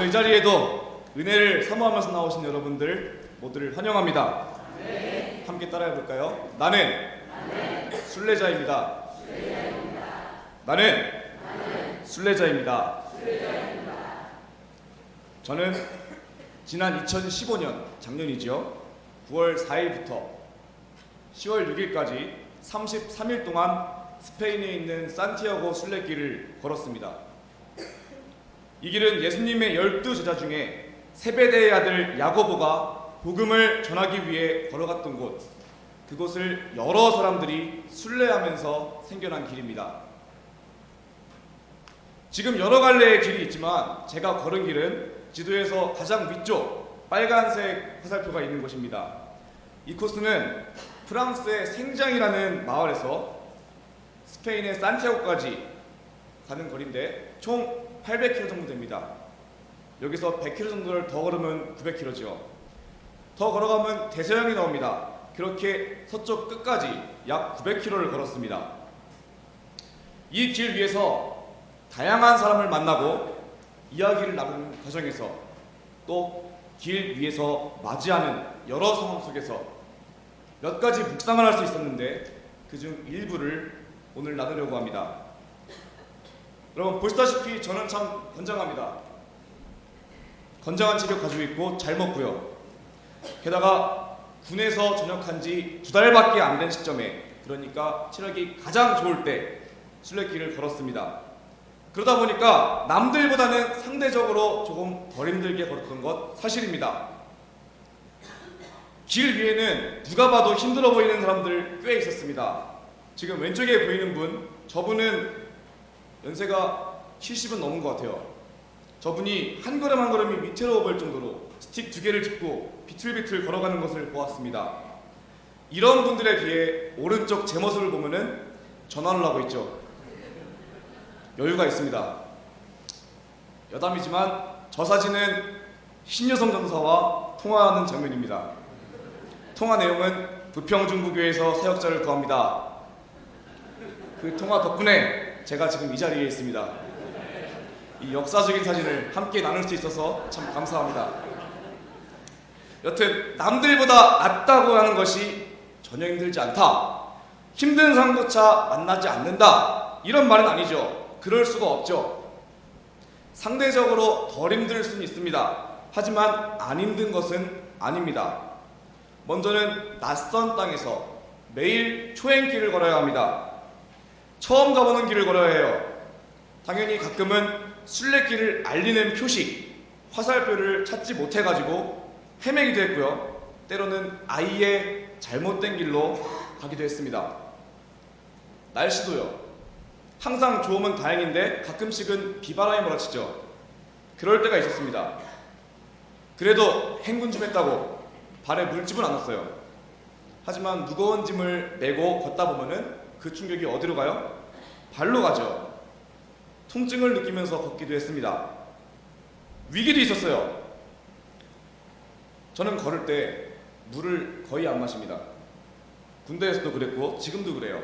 이 자리에도 은혜를 사모하면서 나오신 여러분들 모두를 환영합니다. 네. 함께 따라해 볼까요? 나는 순례자입니다. 나는 순례자입니다. 저는 지난 2015년 작년이죠. 9월 4일부터 10월 6일까지 33일 동안 스페인에 있는 산티아고 순례길을 걸었습니다. 이 길은 예수님의 12제자 중에 세베대의 아들 야고보가 복음을 전하기 위해 걸어갔던 곳, 그곳을 여러 사람들이 순례하면서 생겨난 길입니다. 지금 여러 갈래의 길이 있지만 제가 걸은 길은 지도에서 가장 위쪽 빨간색 화살표가 있는 곳입니다. 이 코스는 프랑스의 생장이라는 마을에서 스페인의 산티아고까지 가는 거리인데 총 800km 정도 됩니다. 여기서 100km 정도를 더 걸으면 900km죠. 더 걸어가면 대서양이 나옵니다. 그렇게 서쪽 끝까지 약 900km를 걸었습니다. 이 길 위에서 다양한 사람을 만나고 이야기를 나누는 과정에서 또 길 위에서 맞이하는 여러 상황 속에서 몇 가지 묵상을 할 수 있었는데 그중 일부를 오늘 나누려고 합니다. 여러분 보시다시피 저는 참 건장합니다. 건장한 체력 가지고 있고 잘 먹고요. 게다가 군에서 전역한 지 2달밖에 안 된 시점에, 그러니까 체력이 가장 좋을 때 순례길을 걸었습니다. 그러다 보니까 남들보다는 상대적으로 조금 덜 힘들게 걸었던 것 사실입니다. 길 위에는 누가 봐도 힘들어 보이는 사람들 꽤 있었습니다. 지금 왼쪽에 보이는 분, 저분은 연세가 70은 넘은 것 같아요. 저분이 한 걸음 한 걸음이 위태로워 보일 정도로 스틱 2개를 짚고 비틀비틀 걸어가는 것을 보았습니다. 이런 분들에 비해 오른쪽 제 모습을 보면은 전화를 하고 있죠. 여유가 있습니다. 여담이지만 저 사진은 신여성 전사와 통화하는 장면입니다. 통화 내용은 부평중부교회에서 사역자를 구합니다. 그 통화 덕분에 제가 지금 이 자리에 있습니다. 이 역사적인 사진을 함께 나눌 수 있어서 참 감사합니다. 여튼 남들보다 낫다고 하는 것이 전혀 힘들지 않다, 힘든 사람조차 만나지 않는다, 이런 말은 아니죠. 그럴 수가 없죠. 상대적으로 덜 힘들 수는 있습니다. 하지만 안 힘든 것은 아닙니다. 먼저는 낯선 땅에서 매일 초행길을 걸어야 합니다. 처음 가보는 길을 걸어야 해요. 당연히 가끔은 순례길을 알리는 표식, 화살표를 찾지 못해가지고 헤매기도 했고요. 때로는 아예 잘못된 길로 가기도 했습니다. 날씨도요. 항상 좋으면 다행인데 가끔씩은 비바람이 몰아치죠. 그럴 때가 있었습니다. 그래도 행군 좀 했다고 발에 물집은 않았어요. 하지만 무거운 짐을 메고 걷다 보면은 그 충격이 어디로 가요? 발로 가죠. 통증을 느끼면서 걷기도 했습니다. 위기도 있었어요. 저는 걸을 때 물을 거의 안 마십니다. 군대에서도 그랬고 지금도 그래요.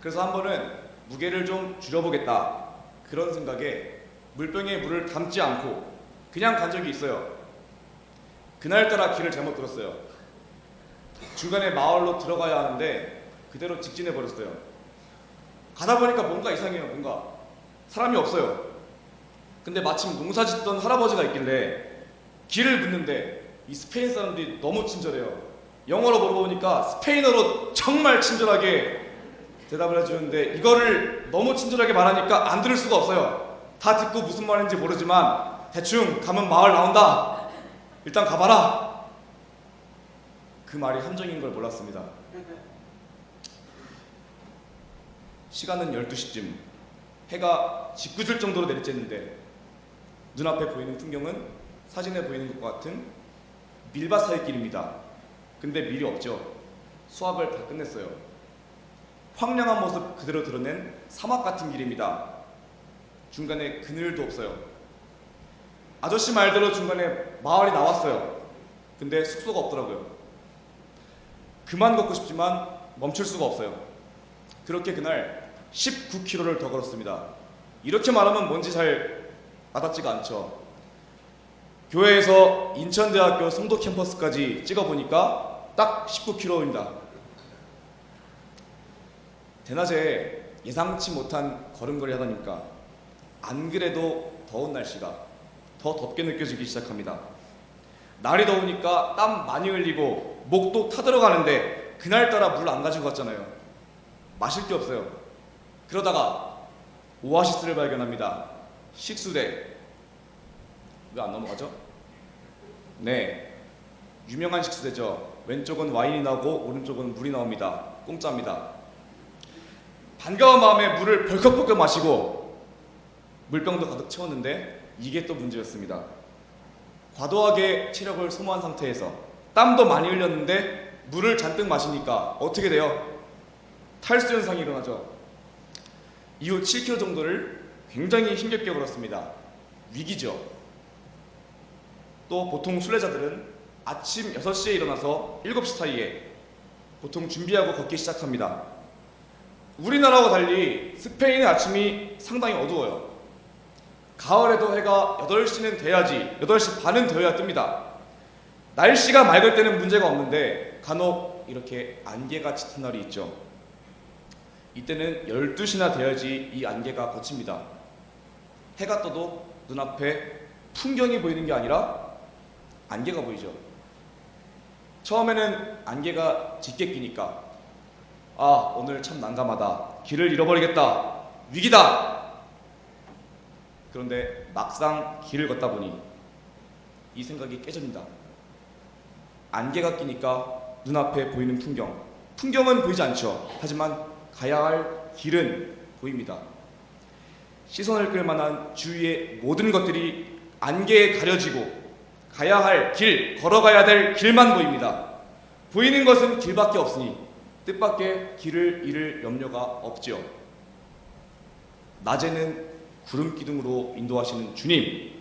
그래서 한 번은 무게를 좀 줄여보겠다, 그런 생각에 물병에 물을 담지 않고 그냥 간 적이 있어요. 그날따라 길을 잘못 들었어요. 중간에 마을로 들어가야 하는데 그대로 직진해 버렸어요. 가다 보니까 뭔가 이상해요. 뭔가 사람이 없어요. 근데 마침 농사 짓던 할아버지가 있길래 길을 묻는데 이 스페인 사람들이 너무 친절해요. 영어로 물어보니까 스페인어로 정말 친절하게 대답을 해주는데 이거를 너무 친절하게 말하니까 안 들을 수가 없어요. 다 듣고 무슨 말인지 모르지만 대충 가면 마을 나온다, 일단 가봐라, 그 말이 함정인 걸 몰랐습니다. 시간은 12시쯤, 해가 짓궂을 정도로 내리쬐는데 눈앞에 보이는 풍경은 사진에 보이는 것과 같은 밀밭 길입니다. 근데 밀이 없죠. 수확을 다 끝냈어요. 황량한 모습 그대로 드러낸 사막 같은 길입니다. 중간에 그늘도 없어요. 아저씨 말대로 중간에 마을이 나왔어요. 근데 숙소가 없더라고요. 그만 걷고 싶지만 멈출 수가 없어요. 그렇게 그날 19km를 더 걸었습니다. 이렇게 말하면 뭔지 잘 와닿지가 않죠. 교회에서 인천대학교 송도 캠퍼스까지 찍어보니까 딱 19km입니다. 대낮에 예상치 못한 걸음걸이 하다니까 안 그래도 더운 날씨가 더 덥게 느껴지기 시작합니다. 날이 더우니까 땀 많이 흘리고 목도 타들어가는데 그날따라 물 안 가지고 갔잖아요. 마실 게 없어요. 그러다가 오아시스를 발견합니다. 식수대. 왜 안 넘어가죠? 네, 유명한 식수대죠. 왼쪽은 와인이 나오고 오른쪽은 물이 나옵니다. 공짜입니다. 반가운 마음에 물을 벌컥벌컥 마시고 물병도 가득 채웠는데 이게 또 문제였습니다. 과도하게 체력을 소모한 상태에서 땀도 많이 흘렸는데 물을 잔뜩 마시니까 어떻게 돼요? 탈수 현상이 일어나죠. 이후 7km 정도를 굉장히 힘겹게 걸었습니다. 위기죠. 또 보통 순례자들은 아침 6시에 일어나서 7시 사이에 보통 준비하고 걷기 시작합니다. 우리나라와 달리 스페인의 아침이 상당히 어두워요. 가을에도 해가 8시는 돼야지, 8시 반은 되어야 뜹니다. 날씨가 맑을 때는 문제가 없는데 간혹 이렇게 안개가 짙은 날이 있죠. 이때는 12시나 돼야지 이 안개가 걷힙니다. 해가 떠도 눈앞에 풍경이 보이는 게 아니라 안개가 보이죠. 처음에는 안개가 짙게 끼니까 아, 오늘 참 난감하다. 길을 잃어버리겠다. 위기다. 그런데 막상 길을 걷다 보니 이 생각이 깨집니다. 안개가 끼니까 눈앞에 보이는 풍경은 보이지 않죠. 하지만 가야 할 길은 보입니다. 시선을 끌 만한 주위의 모든 것들이 안개에 가려지고 가야 할 길, 걸어가야 될 길만 보입니다. 보이는 것은 길밖에 없으니 뜻밖의 길을 잃을 염려가 없죠. 낮에는 구름 기둥으로 인도하시는 주님,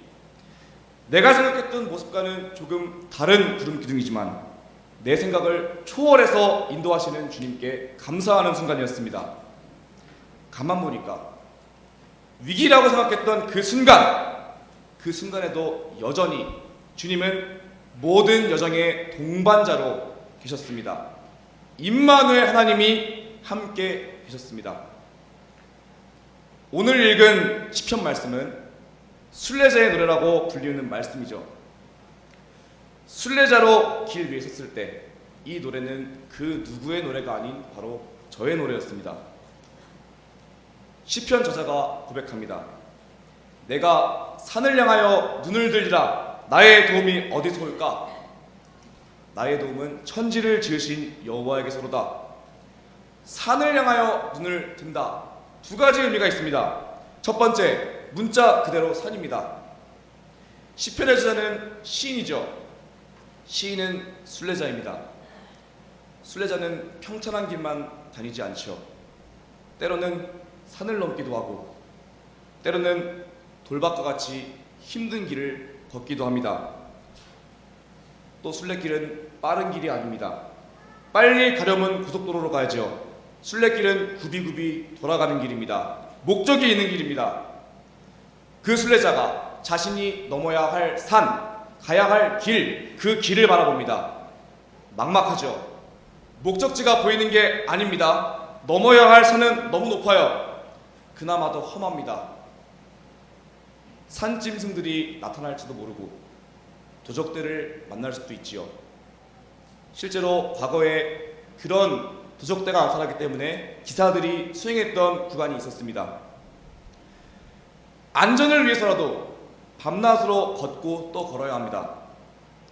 내가 생각했던 모습과는 조금 다른 구름 기둥이지만 내 생각을 초월해서 인도하시는 주님께 감사하는 순간이었습니다. 가만 보니까 위기라고 생각했던 그 순간에도 여전히 주님은 모든 여정의 동반자로 계셨습니다. 임마누엘 하나님이 함께 계셨습니다. 오늘 읽은 시편 말씀은 순례자의 노래라고 불리는 말씀이죠. 순례자로 길 위에 섰을 때 이 노래는 그 누구의 노래가 아닌 바로 저의 노래였습니다. 시편 저자가 고백합니다. 내가 산을 향하여 눈을 들리라. 나의 도움이 어디서 올까? 나의 도움은 천지를 지으신 여호와에게서로다. 산을 향하여 눈을 든다. 두 가지 의미가 있습니다. 첫 번째, 문자 그대로 산입니다. 시편의 저자는 시인이죠. 시인은 순례자입니다. 순례자는 평탄한 길만 다니지 않죠. 때로는 산을 넘기도 하고 때로는 돌밭과 같이 힘든 길을 걷기도 합니다. 또 순례길은 빠른 길이 아닙니다. 빨리 가려면 고속도로로 가야죠. 순례길은 굽이굽이 돌아가는 길입니다. 목적이 있는 길입니다. 그 순례자가 자신이 넘어야 할 산, 가야 할 길, 그 길을 바라봅니다. 막막하죠. 목적지가 보이는 게 아닙니다. 넘어야 할 산은 너무 높아요. 그나마도 험합니다. 산짐승들이 나타날지도 모르고 도적들을 만날 수도 있지요. 실제로 과거에 그런 도적대가 나타나기 때문에 기사들이 수행했던 구간이 있었습니다. 안전을 위해서라도 밤낮으로 걷고 또 걸어야 합니다.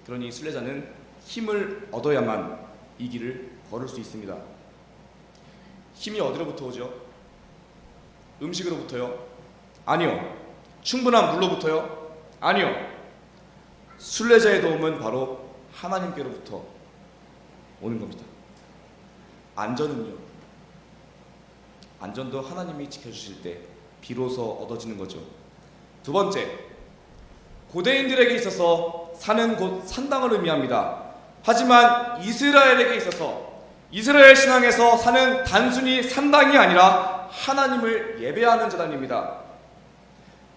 그러니 순례자는 힘을 얻어야만 이 길을 걸을 수 있습니다. 힘이 어디로부터 오죠? 음식으로부터요? 아니요. 충분한 물로부터요? 아니요. 순례자의 도움은 바로 하나님께로부터 오는 겁니다. 안전은요? 안전도 하나님이 지켜주실 때 비로소 얻어지는 거죠. 두 번째, 고대인들에게 있어서 산은 곧 산당을 의미합니다. 하지만 이스라엘에게 있어서 이스라엘 신앙에서 산은 단순히 산당이 아니라 하나님을 예배하는 재단입니다.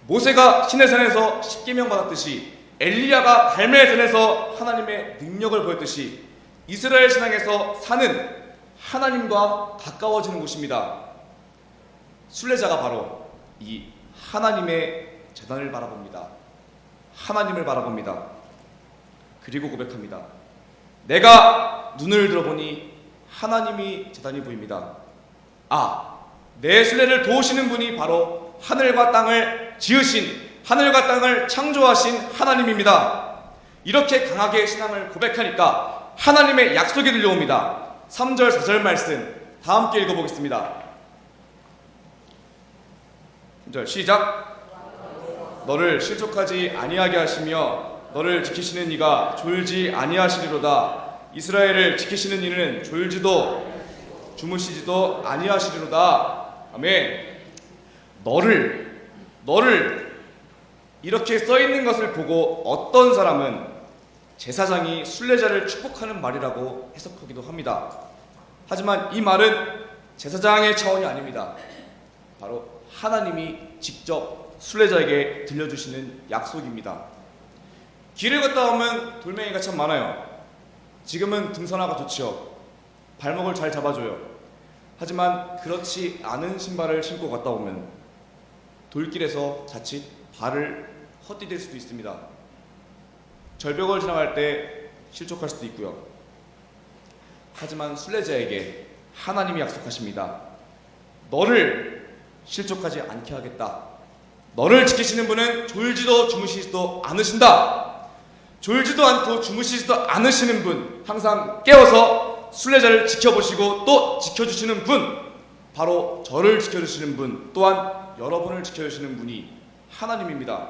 모세가 시내산에서 십계명 받았듯이 엘리야가 갈멜산에서 하나님의 능력을 보였듯이 이스라엘 신앙에서 사는 하나님과 가까워지는 곳입니다. 순례자가 바로 이 하나님의 재단을 바라봅니다. 하나님을 바라봅니다. 그리고 고백합니다. 내가 눈을 들어보니 하나님이 재단이 보입니다. 내 순례를 도우시는 분이 바로 하늘과 땅을 지으신, 하늘과 땅을 창조하신 하나님입니다. 이렇게 강하게 신앙을 고백하니까 하나님의 약속이 들려옵니다. 3절 4절 말씀 다 함께 읽어보겠습니다. 3절 시작. 너를 실족하지 아니하게 하시며 너를 지키시는 이가 졸지 아니하시리로다. 이스라엘을 지키시는 이는 졸지도 주무시지도 아니하시리로다. 아멘. 너를 이렇게 써있는 것을 보고 어떤 사람은 제사장이 순례자를 축복하는 말이라고 해석하기도 합니다. 하지만 이 말은 제사장의 차원이 아닙니다. 바로 하나님이 직접 순례자에게 들려주시는 약속입니다. 길을 걷다 보면 돌멩이가 참 많아요. 지금은 등산화가 좋죠. 발목을 잘 잡아줘요. 하지만 그렇지 않은 신발을 신고 걷다 보면 돌길에서 자칫 발을 헛디딜 수도 있습니다. 절벽을 지나갈 때 실족할 수도 있고요. 하지만 순례자에게 하나님이 약속하십니다. 너를 실족하지 않게 하겠다. 너를 지키시는 분은 졸지도 주무시지도 않으신다. 졸지도 않고 주무시지도 않으시는 분, 항상 깨어서 순례자를 지켜보시고 또 지켜주시는 분, 바로 저를 지켜주시는 분, 또한 여러분을 지켜주시는 분이 하나님입니다.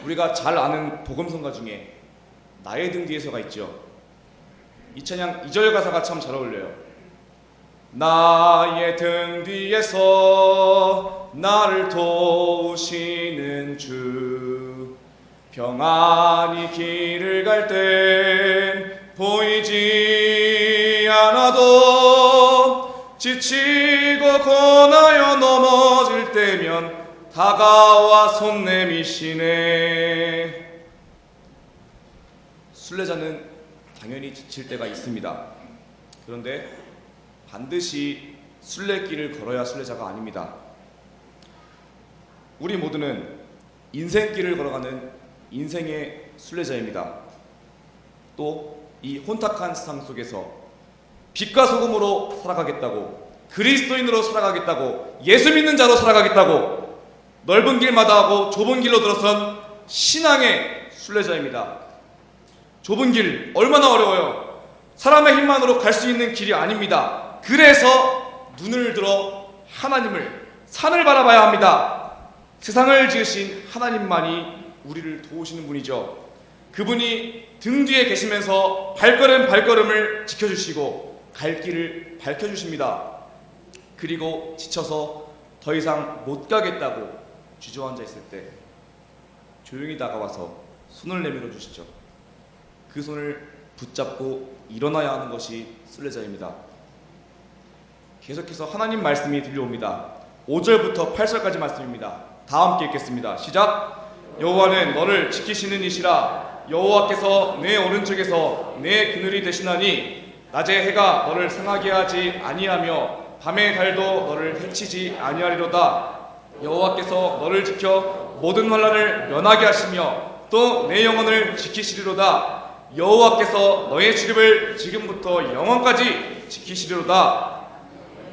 우리가 잘 아는 복음성가 중에 나의 등 뒤에서가 있죠. 이 찬양 2절 가사가 참 잘 어울려요. 나의 등 뒤에서 나를 도우시는 주, 평안히 길을 갈 땐 보이지 않아도 지치고 고나여 넘어질 때면 다가와 손 내미시네. 순례자는 당연히 지칠 때가 있습니다. 그런데 반드시 순례길을 걸어야 순례자가 아닙니다. 우리 모두는 인생길을 걸어가는 인생의 순례자입니다. 또 이 혼탁한 세상 속에서 빛과 소금으로 살아가겠다고, 그리스도인으로 살아가겠다고, 예수 믿는 자로 살아가겠다고 넓은 길 마다하고 좁은 길로 들어선 신앙의 순례자입니다. 좁은 길 얼마나 어려워요. 사람의 힘만으로 갈 수 있는 길이 아닙니다. 그래서 눈을 들어 하나님을, 산을 바라봐야 합니다. 세상을 지으신 하나님만이 우리를 도우시는 분이죠. 그분이 등 뒤에 계시면서 발걸음을 지켜주시고 갈 길을 밝혀주십니다. 그리고 지쳐서 더 이상 못 가겠다고 주저앉아 있을 때 조용히 다가와서 손을 내밀어 주시죠. 그 손을 붙잡고 일어나야 하는 것이 순례자입니다. 계속해서 하나님 말씀이 들려옵니다. 5절부터 8절까지 말씀입니다. 다 함께 읽겠습니다. 시작. 여호와는 너를 지키시는 이시라. 여호와께서 내 오른쪽에서 내 그늘이 되시나니 낮에 해가 너를 상하게 하지 아니하며 밤의 달도 너를 해치지 아니하리로다. 여호와께서 너를 지켜 모든 환난을 면하게 하시며 또 내 영혼을 지키시리로다. 여호와께서 너의 출입을 지금부터 영원까지 지키시리로다.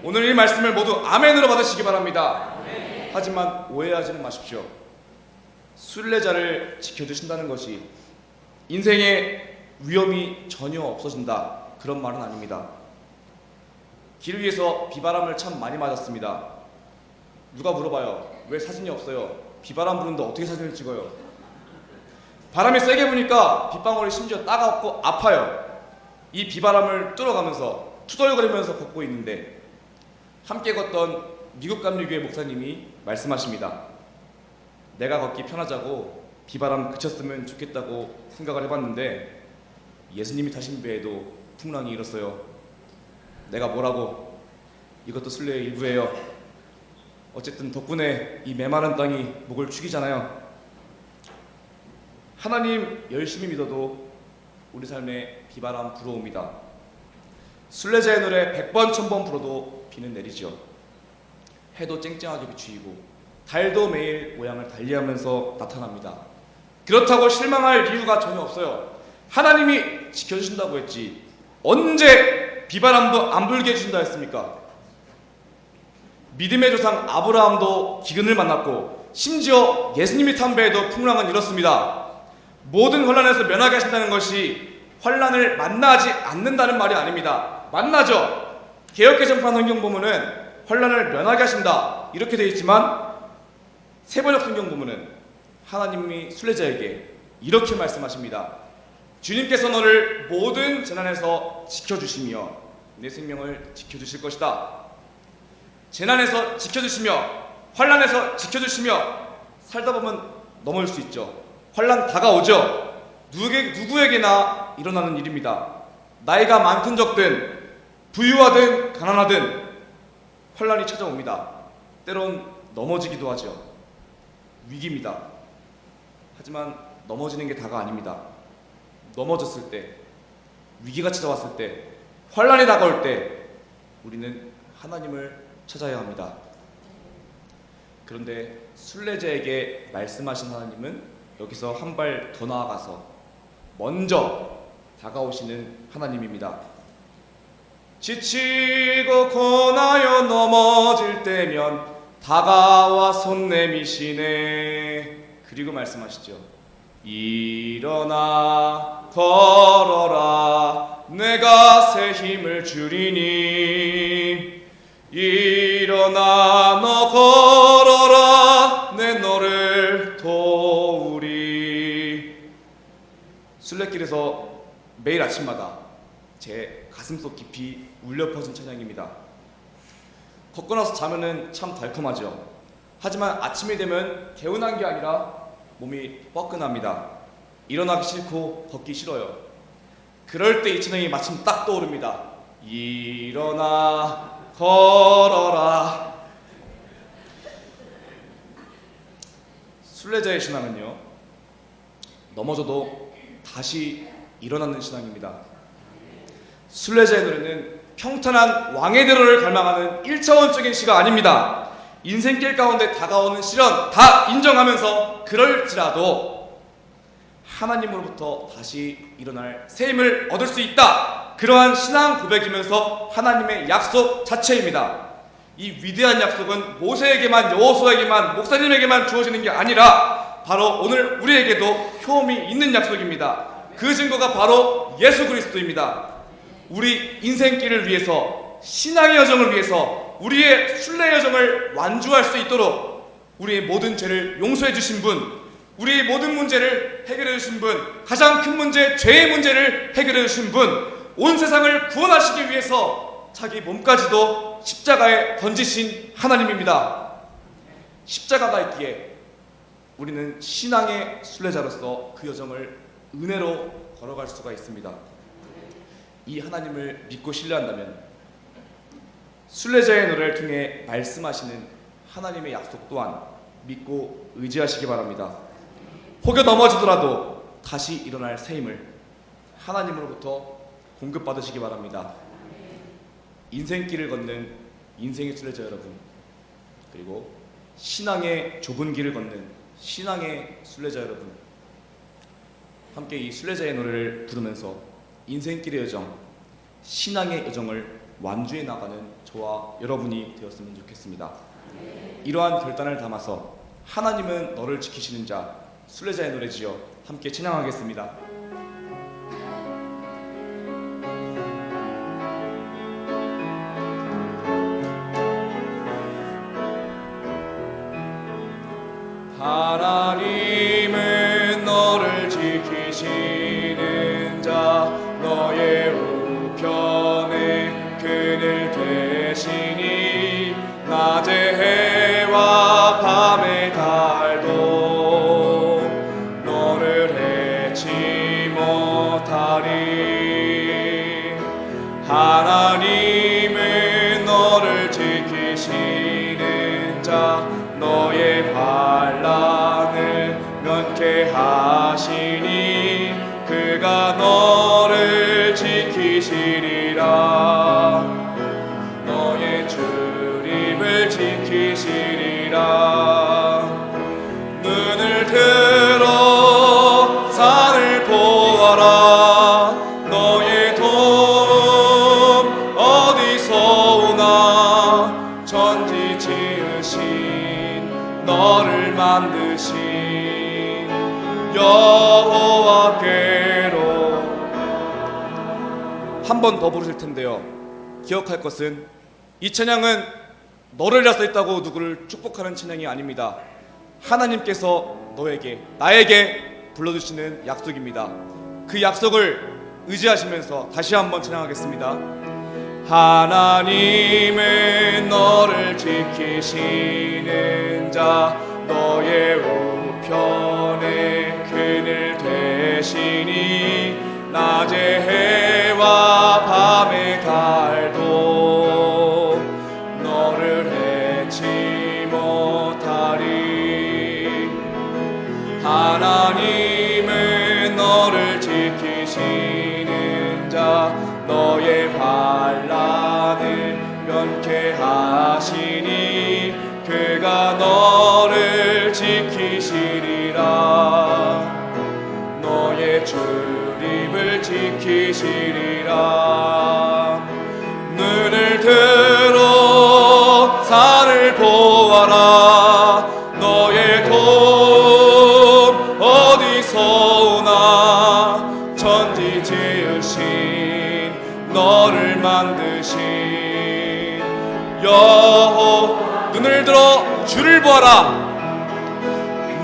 오늘 이 말씀을 모두 아멘으로 받으시기 바랍니다. 하지만 오해하지는 마십시오. 순례자를 지켜주신다는 것이 인생에 위험이 전혀 없어진다, 그런 말은 아닙니다. 길 위에서 비바람을 참 많이 맞았습니다. 누가 물어봐요. 왜 사진이 없어요? 비바람 부는데 어떻게 사진을 찍어요? 바람이 세게 부니까 빗방울이 심지어 따갑고 아파요. 이 비바람을 뚫어가면서 투덜거리면서 걷고 있는데 함께 걷던 미국 감리교회 목사님이 말씀하십니다. 내가 걷기 편하자고 비바람 그쳤으면 좋겠다고 생각을 해봤는데 예수님이 타신 배에도 풍랑이 일었어요. 내가 뭐라고, 이것도 순례의 일부예요. 어쨌든 덕분에 이 메마른 땅이 목을 축이잖아요. 하나님 열심히 믿어도 우리 삶에 비바람 불어옵니다. 순례자의 노래 100번 1000번 불어도 비는 내리죠. 해도 쨍쨍하게 비추이고 달도 매일 모양을 달리하면서 나타납니다. 그렇다고 실망할 이유가 전혀 없어요. 하나님이 지켜주신다고 했지 언제 비바람도 안 불게 해주신다 했습니까? 믿음의 조상 아브라함도 기근을 만났고 심지어 예수님이 탄 배에도 풍랑은 일었습니다. 모든 환란에서 면하게 하신다는 것이 환란을 만나지 않는다는 말이 아닙니다. 만나죠. 개역개정판 성경 보면은 환란을 면하게 하신다 이렇게 되어 있지만 세번역 성경 보면은 하나님이 순례자에게 이렇게 말씀하십니다. 주님께서 너를 모든 재난에서 지켜주시며 내 생명을 지켜주실 것이다. 재난에서 지켜주시며 환란에서 지켜주시며 살다 보면 넘어질 수 있죠. 환란 다가오죠. 누구에게나 일어나는 일입니다. 나이가 많든 적든 부유하든 가난하든 환란이 찾아옵니다. 때론 넘어지기도 하죠. 위기입니다. 하지만 넘어지는 게 다가 아닙니다. 넘어졌을 때, 위기가 찾아왔을 때, 환란이 다가올 때 우리는 하나님을 찾아야 합니다. 그런데 순례자에게 말씀하신 하나님은 여기서 한 발 더 나아가서 먼저 다가오시는 하나님입니다. 지치고 고나여 넘어질 때면 다가와 손 내미시네. 그리고 말씀하시죠. 일어나 걸어라 내가 새 힘을 주리니. 일어나 너 걸어라 내 너를 도우리. 순례길에서 매일 아침마다 제 가슴속 깊이 울려 퍼진 찬양입니다. 걷고 나서 자면은 참 달콤하죠. 하지만 아침이 되면 개운한 게 아니라 몸이 뻐근합니다. 일어나기 싫고 걷기 싫어요. 그럴 때 이 찬양이 마침 딱 떠오릅니다. 일어나 걸어라. 순례자의 신앙은요, 넘어져도 다시 일어나는 신앙입니다. 순례자의 노래는 평탄한 왕의 대로를 갈망하는 1차원적인 시가 아닙니다. 인생길 가운데 다가오는 시련 다 인정하면서 그럴지라도 하나님으로부터 다시 일어날 새 힘을 얻을 수 있다. 그러한 신앙 고백이면서 하나님의 약속 자체입니다. 이 위대한 약속은 모세에게만, 여호수아에게만, 목사님에게만 주어지는 게 아니라 바로 오늘 우리에게도 효험이 있는 약속입니다. 그 증거가 바로 예수 그리스도입니다. 우리 인생길을 위해서, 신앙의 여정을 위해서, 우리의 순례 여정을 완주할 수 있도록 우리의 모든 죄를 용서해 주신 분, 우리의 모든 문제를 해결해 주신 분, 가장 큰 문제, 죄의 문제를 해결해 주신 분, 온 세상을 구원하시기 위해서 자기 몸까지도 십자가에 던지신 하나님입니다. 십자가가 있기에 우리는 신앙의 순례자로서 그 여정을 은혜로 걸어갈 수가 있습니다. 이 하나님을 믿고 신뢰한다면 순례자의 노래를 통해 말씀하시는 하나님의 약속 또한 믿고 의지하시기 바랍니다. 혹여 넘어지더라도 다시 일어날 새 힘을 하나님으로부터 공급받으시기 바랍니다. 인생길을 걷는 인생의 순례자 여러분, 그리고 신앙의 좁은 길을 걷는 신앙의 순례자 여러분, 함께 이 순례자의 노래를 부르면서 인생길의 여정, 신앙의 여정을 완주해 나가는 저와 여러분이 되었으면 좋겠습니다. 이러한 결단을 담아서 하나님은 너를 지키시는 자, 순례자의 노래지요. 함께 찬양하겠습니다. 하나님은 너를 지키시는 자, 너의 우편에 그늘 되시니 낮의 해와 밤의 달도 너를 해치 못하리. 하나님은 너를 지키시는 자, 너의 환난을 면케 하시니 여호와께로. 한 번 더 부르실 텐데요, 기억할 것은 이 찬양은 너를 위하여 있다고 누구를 축복하는 찬양이 아닙니다. 하나님께서 너에게, 나에게 불러주시는 약속입니다. 그 약속을 의지하시면서 다시 한번 찬양하겠습니다. 하나님은 너를 지키시는 자, 너의 우편에 그늘 되시니 낮의 해와 밤의 달도 너를 해치 못하리. 하나님은 너를 지키시는 자, 너의 환난을 면케하시니 그가 너를 지키시리라. 너의 출입을 지키시리라. 눈을 들어 산을 보아라. 너의 돈 어디서 오나. 천지 지으신 너를 만드신 눈을 들어 주를 보아라.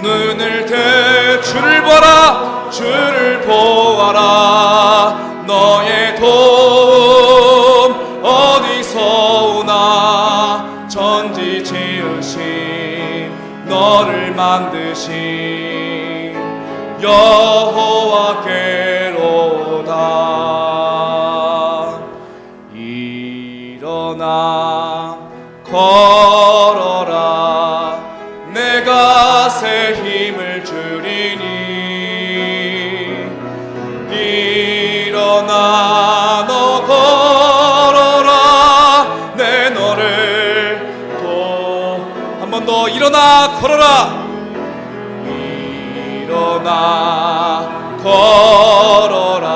눈을 들 주를 보아라. 주를 보아라. 너의 돈 어디서 오나. 천지 지으신 너를 만드신 여호와께로다. 일어나 걸어라. 내가 새 힘을 주리니. 일어나 너 걸어라. 내 너를 한 번 더 일어나 걸어라. 일어나 걸어라.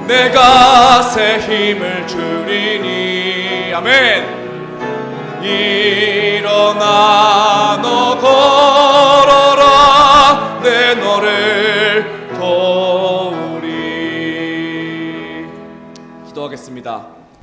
내가 새 힘을 주리니. 아멘. 일어나 너 걸어라. 내 너를 도우리. 기도하겠습니다.